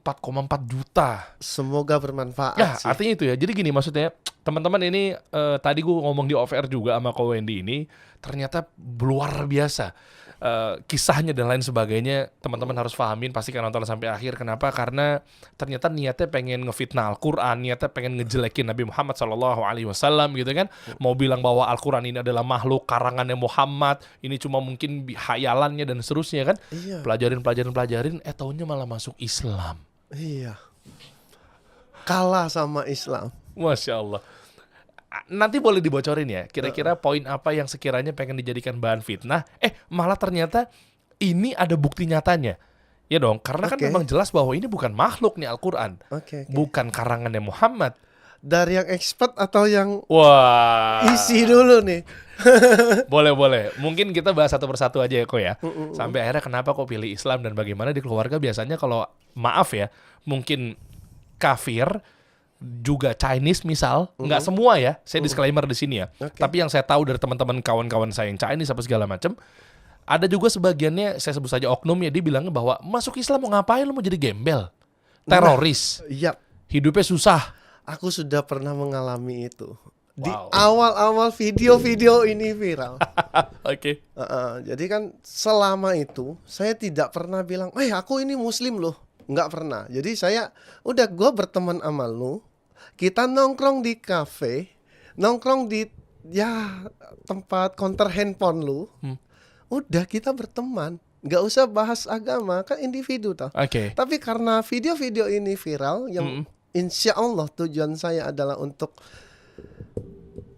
4,4 juta. Semoga bermanfaat Ya, sih. artinya itu ya. Jadi gini maksudnya, teman-teman ini tadi gue ngomong di off air juga sama Ko Wendy ini, ternyata luar biasa. Kisahnya dan lain sebagainya, teman-teman harus pahamin, pastikan nonton sampai akhir. Kenapa? Karena ternyata niatnya pengen ngefitnah Al-Quran, niatnya pengen ngejelekin Nabi Muhammad SAW gitu kan. Mau bilang bahwa Al-Quran ini adalah makhluk karangannya Muhammad, ini cuma mungkin hayalannya dan seterusnya kan. Iya. Pelajarin, taunya malah masuk Islam. Iya. Kalah sama Islam. Masya Allah. Nanti boleh dibocorin ya, kira-kira poin apa yang sekiranya pengen dijadikan bahan fitnah, malah ternyata ini ada bukti nyatanya. Ya dong, karena kan Oke. memang jelas bahwa ini bukan makhluk nih Al-Quran. Oke. Bukan karangannya Muhammad. Dari yang expert atau yang Wah. isi dulu nih? Boleh. Mungkin kita bahas satu persatu aja ya kok ya. Sampai akhirnya kenapa kok pilih Islam dan bagaimana di keluarga biasanya kalau maaf ya, mungkin kafir juga Chinese misal, nggak semua ya, saya disclaimer di sini ya. Oke. Tapi yang saya tahu dari teman-teman kawan-kawan saya yang Chinese apa segala macam, ada juga sebagiannya saya sebut saja oknum ya, dia bilangnya bahwa masuk Islam mau ngapain, lu mau jadi gembel, teroris, Iya. hidupnya susah. Aku sudah pernah mengalami itu. Di Wow. awal-awal video-video ini viral. Oke. Jadi kan selama itu saya tidak pernah bilang, aku ini muslim loh. Nggak pernah. Jadi gue berteman sama lu, kita nongkrong di kafe, nongkrong di tempat counter handphone lu. Udah kita berteman, nggak usah bahas agama, kan individu toh. Oke. Tapi karena video-video ini viral, yang insya Allah tujuan saya adalah untuk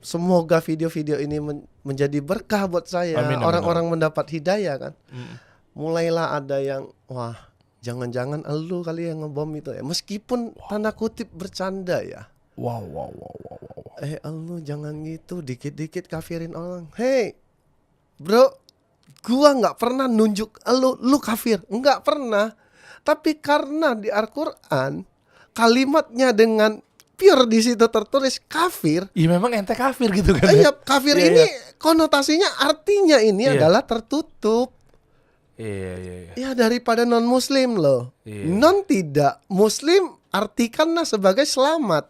semoga video-video ini menjadi berkah buat saya, Amin, amin, orang-orang mendapat hidayah kan. Mulailah ada yang jangan-jangan elu kali yang ngebom itu ya, meskipun tanda kutip bercanda ya. Wow. Elu jangan gitu, dikit-dikit kafirin orang. Hey bro, gua nggak pernah nunjuk lu kafir, nggak pernah. Tapi karena di Al-Quran kalimatnya dengan pure di situ tertulis kafir. Iya memang ente kafir gitu kan. Iya, kafir Iya, ini iya. konotasinya artinya ini Iya. adalah tertutup. Iya. Ya daripada non muslim loh. Iya. Non tidak muslim artikanlah sebagai selamat.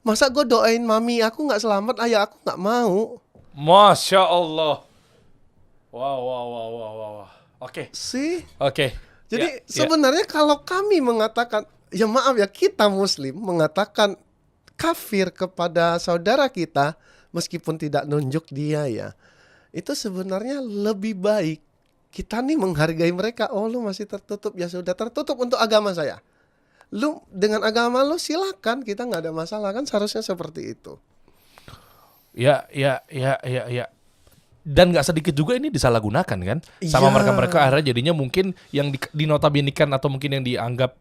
Masa gue doain mami aku nggak selamat, ayah aku nggak mau. Masya Allah. Wow. Oke. Sih. Oke. Jadi Ya. sebenarnya kalau kami mengatakan, ya maaf ya, kita muslim mengatakan kafir kepada saudara kita meskipun tidak nunjuk dia ya, itu sebenarnya lebih baik kita nih menghargai mereka. Oh lu masih tertutup, ya sudah tertutup untuk agama saya. Lu dengan agama lu silakan, kita nggak ada masalah, kan seharusnya seperti itu. Ya. Dan nggak sedikit juga ini disalahgunakan kan sama Iya. mereka akhirnya jadinya mungkin yang dinotabenikan atau mungkin yang dianggap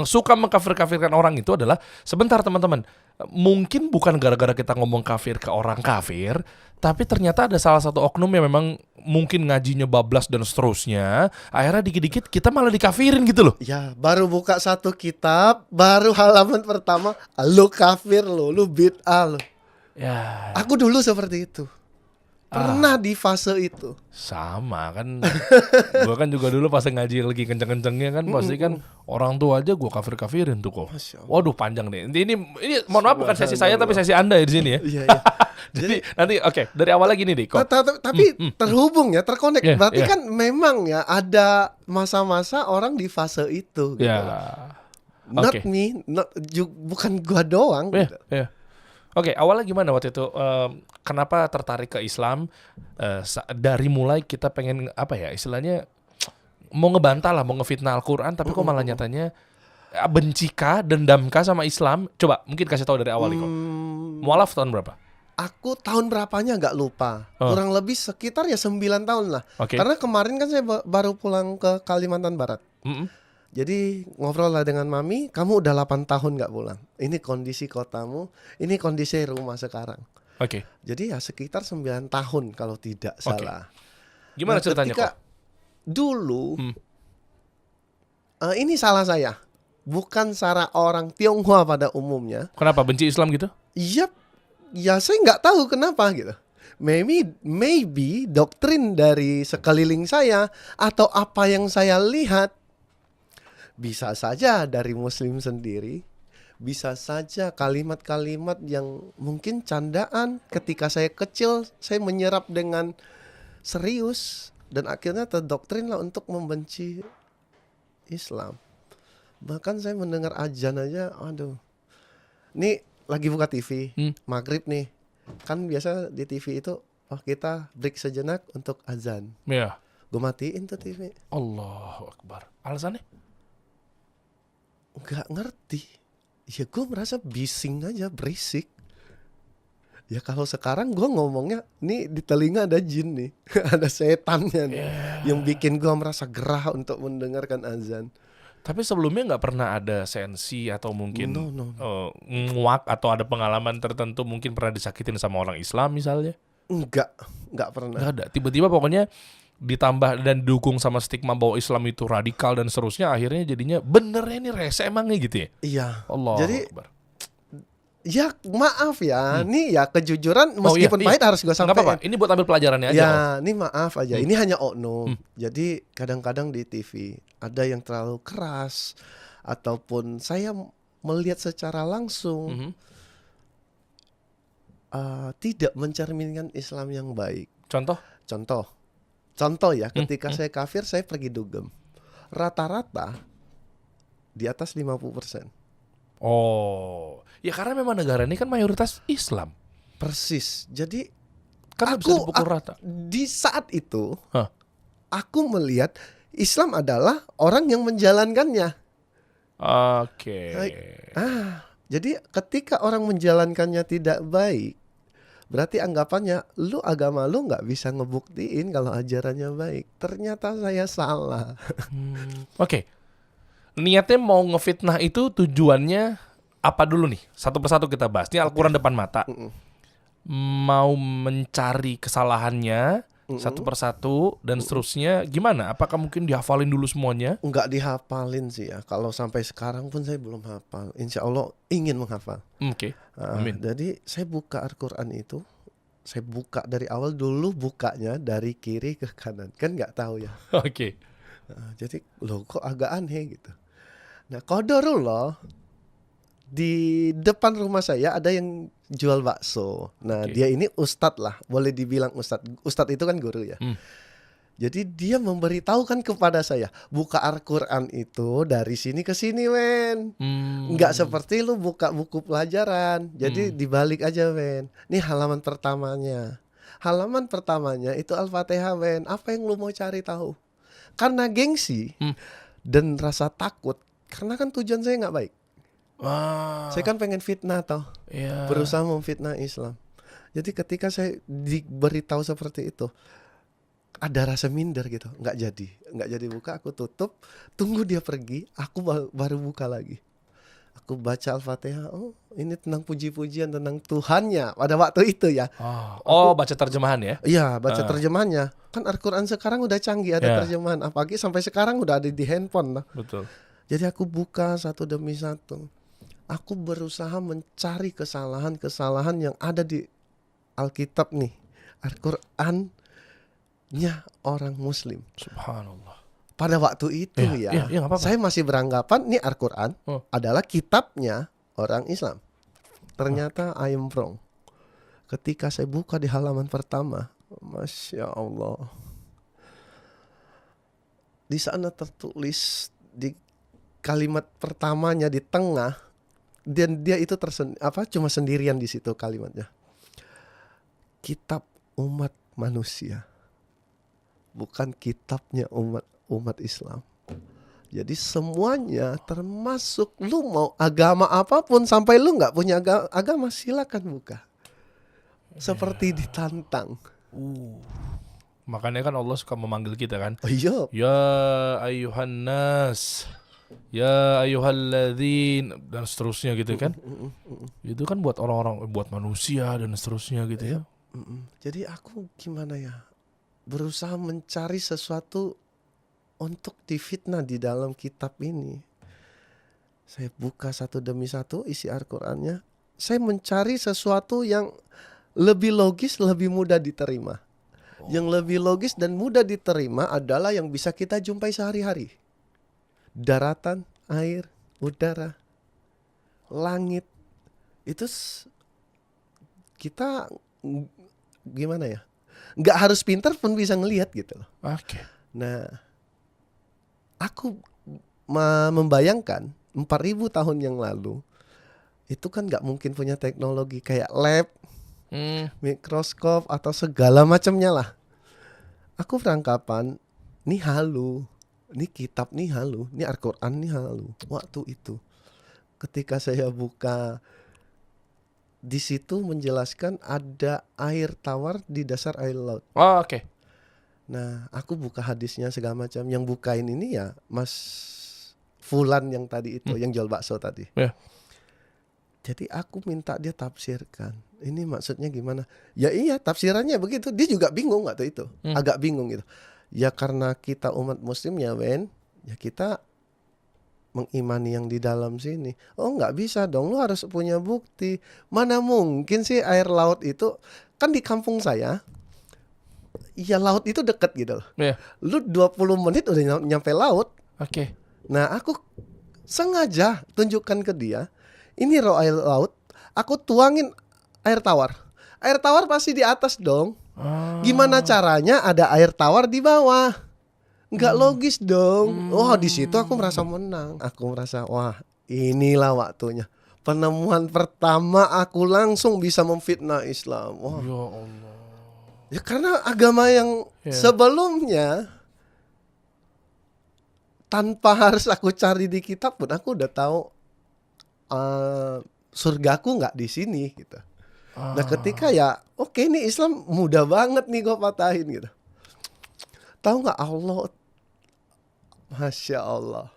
suka mengkafir-kafirkan orang itu adalah, sebentar teman-teman, mungkin bukan gara-gara kita ngomong kafir ke orang kafir, tapi ternyata ada salah satu oknum yang memang mungkin ngajinya bablas dan seterusnya, akhirnya dikit-dikit kita malah dikafirin gitu loh. Ya baru buka satu kitab, baru halaman pertama, lu kafir lu bid'ah lu. Ya Aku dulu seperti itu. Pernah di fase itu. sama kan. Gua kan juga dulu pas ngaji lagi kenceng-kencengnya kan pasti kan orang tua aja gua kafir-kafirin tuh kok. Masya Allah. Waduh panjang nih. Ini mohon maaf bukan sesi saya tapi sesi Anda ya di sini ya. Iya. Jadi nanti oke, dari awal lagi nih Dik. Kok. Tapi terhubung ya, terkonek. Yeah, Berarti yeah. kan memang ya ada masa-masa orang di fase itu gitu. Ya. Not Oke. me, bukan gua doang gitu. Ya. Oke, awalnya gimana waktu itu? Kenapa tertarik ke Islam? Dari mulai kita pengen apa ya? Istilahnya mau ngebantah lah, mau ngefitnah Al-Quran, tapi kok malah nyatanya bencikah, dendamkah sama Islam? Coba mungkin kasih tahu dari awal kok. Mualaf tahun berapa? Aku tahun berapanya nggak lupa. Kurang lebih sekitar ya 9 tahun lah. Oke. Karena kemarin kan saya baru pulang ke Kalimantan Barat. Jadi ngobrol lah dengan mami, kamu udah 8 tahun gak pulang. Ini kondisi kotamu, ini kondisi rumah sekarang. Oke. Jadi ya sekitar 9 tahun kalau tidak salah. Gimana ceritanya ketika kok? Dulu, ini salah saya. Bukan cara orang Tionghoa pada umumnya. Kenapa benci Islam gitu? Iya, ya saya nggak tahu kenapa gitu. Maybe doktrin dari sekeliling saya atau apa yang saya lihat. Bisa saja dari Muslim sendiri, bisa saja kalimat-kalimat yang mungkin candaan ketika saya kecil saya menyerap dengan serius dan akhirnya terdoktrinlah untuk membenci Islam. Bahkan saya mendengar azan aja, aduh. Nih lagi buka TV, maghrib nih. Kan biasa di TV itu, kita break sejenak untuk azan. Iya. Gue matiin tuh TV. Allahu Akbar. Alasannya? Nggak ngerti. Ya gue merasa bising aja, berisik. Ya kalau sekarang gue ngomongnya, nih di telinga ada jin nih. Ada setannya nih. Yang bikin gue merasa gerah untuk mendengarkan azan. Tapi sebelumnya nggak pernah ada sensi atau mungkin No. nguak atau ada pengalaman tertentu mungkin pernah disakitin sama orang Islam misalnya? Nggak pernah. Nggak ada. Tiba-tiba pokoknya ditambah dan didukung sama stigma bahwa Islam itu radikal dan seterusnya, akhirnya jadinya benernya ini rese emangnya gitu ya? Iya. Allah Jadi Akbar. ya maaf ya, nih ya kejujuran meskipun iya. pahit harus gue Nggak apa-apa. sampaikan. Ini buat ambil pelajarannya aja. Ya, ini maaf aja. Ini hanya oknum. Jadi kadang-kadang di TV ada yang terlalu keras ataupun saya melihat secara langsung tidak mencerminkan Islam yang baik. Contoh ya, ketika saya kafir saya pergi dugem. Rata-rata di atas 50%. Oh, ya karena memang negara ini kan mayoritas Islam. Persis. Jadi Kan bisa dipukul rata. di saat itu Hah. aku melihat Islam adalah orang yang menjalankannya. Oke. Jadi ketika orang menjalankannya tidak baik, berarti anggapannya agama lu nggak bisa ngebuktiin kalau ajarannya baik. Ternyata saya salah. Oke. Niatnya mau ngefitnah itu tujuannya apa dulu nih? Satu persatu kita bahas. Ini Al-Quran depan mata. Mau mencari kesalahannya satu persatu dan seterusnya gimana? Apakah mungkin dihafalin dulu semuanya? Nggak dihafalin sih ya. Kalau sampai sekarang pun saya belum hafal. Insya Allah ingin menghafal. Oke. Amin. Jadi saya buka Al-Quran itu, saya buka dari awal dulu, bukanya dari kiri ke kanan. Kan nggak tahu ya. Oke. Jadi loh kok agak aneh gitu. Nah qadarullah, di depan rumah saya ada yang jual bakso. Nah dia ini ustadz lah, boleh dibilang ustadz. Ustadz itu kan guru ya. Jadi dia memberitahukan kepada saya, buka Al-Quran itu dari sini ke sini men. Nggak seperti lu buka buku pelajaran. Jadi dibalik aja men. Ini halaman pertamanya. Halaman pertamanya itu Al-Fatihah men. Apa yang lu mau cari tahu? Karena gengsi dan rasa takut. Karena kan tujuan saya nggak baik. Saya kan pengen fitnah toh. Berusaha memfitnah Islam. Jadi ketika saya diberitahu seperti itu, ada rasa minder gitu. Nggak jadi buka, aku tutup. Tunggu dia pergi, aku baru buka lagi. Aku baca Al-Fatihah. Oh ini tentang puji-pujian tentang Tuhannya pada waktu itu ya. Baca terjemahan ya? Iya baca terjemahannya. Kan Al-Quran sekarang udah canggih, ada terjemahan. Apalagi sampai sekarang udah ada di handphone. Betul. Jadi aku buka satu demi satu. Aku berusaha mencari kesalahan-kesalahan yang ada di Alkitab nih. Al-Qurannya orang Muslim. Subhanallah. Pada waktu itu saya masih beranggapan nih Al-Quran adalah kitabnya orang Islam. Ternyata I am wrong. Ketika saya buka di halaman pertama, Masya Allah, di sana tertulis di kalimat pertamanya di tengah, dan dia itu cuma sendirian di situ kalimatnya. Kitab umat manusia, bukan kitabnya umat Islam. Jadi semuanya termasuk lu mau agama apapun, sampai lu nggak punya agama silakan buka. Seperti ditantang. Makanya kan Allah suka memanggil kita kan. Iya. Ya ayuhan nas, ya ayyuhalladzin, dan seterusnya gitu kan. Itu kan buat orang-orang, buat manusia dan seterusnya gitu ya. Jadi aku gimana ya, berusaha mencari sesuatu untuk difitnah di dalam kitab ini. Saya buka satu demi satu isi Al-Qurannya. Saya mencari sesuatu yang lebih logis, lebih mudah diterima. Yang lebih logis dan mudah diterima adalah yang bisa kita jumpai sehari-hari. daratan, air, udara, langit. Itu kita gimana ya? Nggak harus pintar pun bisa ngelihat gitu loh. Oke. Nah, aku membayangkan 4.000 tahun yang lalu itu kan nggak mungkin punya teknologi kayak lab, mikroskop atau segala macamnya lah. Aku beranggapan ini halu, ini kitab nih halu, ini Al-Quran nih halu. Waktu itu ketika saya buka, di situ menjelaskan ada air tawar di dasar air laut. Oh, oke. Nah, aku buka hadisnya segala macam. Yang bukain ini ya Mas Fulan yang tadi itu, yang jual bakso tadi. Ya. Jadi aku minta dia tafsirkan. Ini maksudnya gimana? Ya iya, tafsirannya begitu. Dia juga bingung waktu itu. Agak bingung gitu. Ya karena kita umat muslim ya Ben, ya kita mengimani yang di dalam sini. Oh nggak bisa dong, lu harus punya bukti. Mana mungkin sih air laut itu, kan di kampung saya, ya laut itu deket gitu loh. Ya. Lu 20 menit udah nyampe laut. Oke. Nah aku sengaja tunjukkan ke dia, ini raw air laut, aku tuangin air tawar. Air tawar pasti di atas dong. Gimana caranya ada air tawar di bawah? Nggak logis dong. Wah, di situ aku merasa menang. Aku merasa wah, inilah waktunya. Penemuan pertama aku langsung bisa memfitnah Islam. Wah. Ya Allah. Ya karena agama yang sebelumnya tanpa harus aku cari di kitab pun aku udah tahu surgaku nggak di sini gitu. Nah ketika ya oke nih Islam mudah banget nih gue patahin gitu. Tahu nggak Allah, Masya Allah.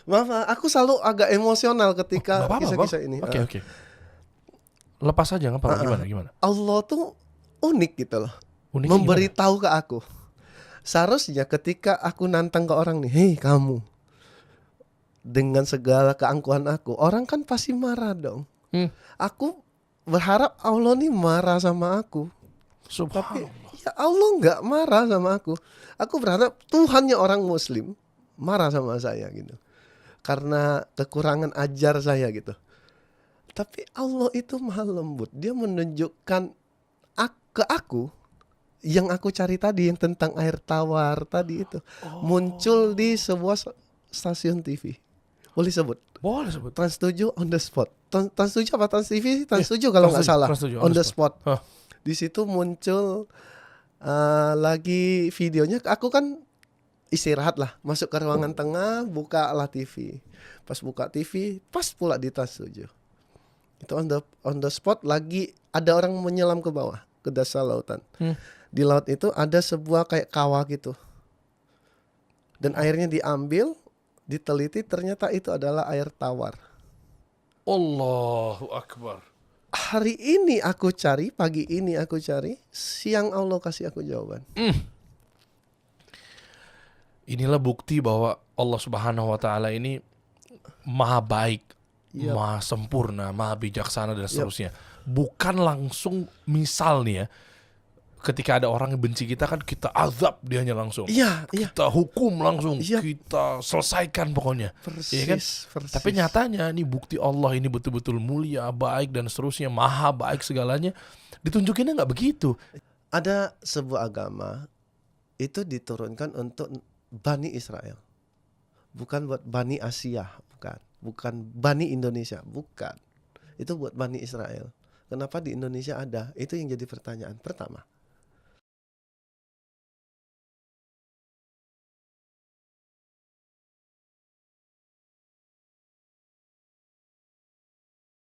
Maaf, aku selalu agak emosional ketika kisah-kisah ini. Oke. Lepas aja nggak apa-apa. Gimana? Allah tuh unik gitu loh. Uniknya Memberitahu ke aku. Seharusnya ketika aku nantang ke orang nih, hei kamu, dengan segala keangkuhan aku, orang kan pasti marah dong. Aku berharap Allah nih marah sama aku. Tapi ya Allah nggak marah sama aku. Aku berharap Tuhannya orang Muslim marah sama saya gitu, karena kekurangan ajar saya gitu. Tapi Allah itu maha lembut. Dia menunjukkan ke aku yang aku cari tadi, yang tentang air tawar tadi itu muncul di sebuah stasiun TV. Boleh sebut? Boleh sebut. Trans 7 on the spot. Trans 7 apa Trans TV? Trans 7 kalau nggak salah. On the spot. Di situ muncul lagi videonya. Aku kan istirahat lah, masuk ke ruangan tengah, buka lah TV. Pas buka TV, pas pula di Trans 7. Itu on the spot lagi ada orang menyelam ke bawah, ke dasar lautan. Di laut itu ada sebuah kayak kawah gitu. Dan airnya diambil, diteliti, ternyata itu adalah air tawar. Allahu Akbar. Hari ini aku cari, pagi ini aku cari, siang Allah kasih aku jawaban. Inilah bukti bahwa Allah Subhanahu wa taala ini maha baik, maha sempurna, maha bijaksana dan seterusnya. Bukan langsung misal nih ya, ketika ada orang yang benci kita kan kita azab dianya langsung. Kita hukum langsung, kita selesaikan pokoknya. Persis, kan? persis. Tapi nyatanya ini bukti Allah ini betul-betul mulia, baik dan seterusnya, maha baik segalanya. Ditunjukinnya nggak begitu. Ada sebuah agama itu diturunkan untuk Bani Israel, bukan buat Bani Asia, bukan Bani Indonesia, bukan. Itu buat Bani Israel. Kenapa di Indonesia ada? Itu yang jadi pertanyaan pertama.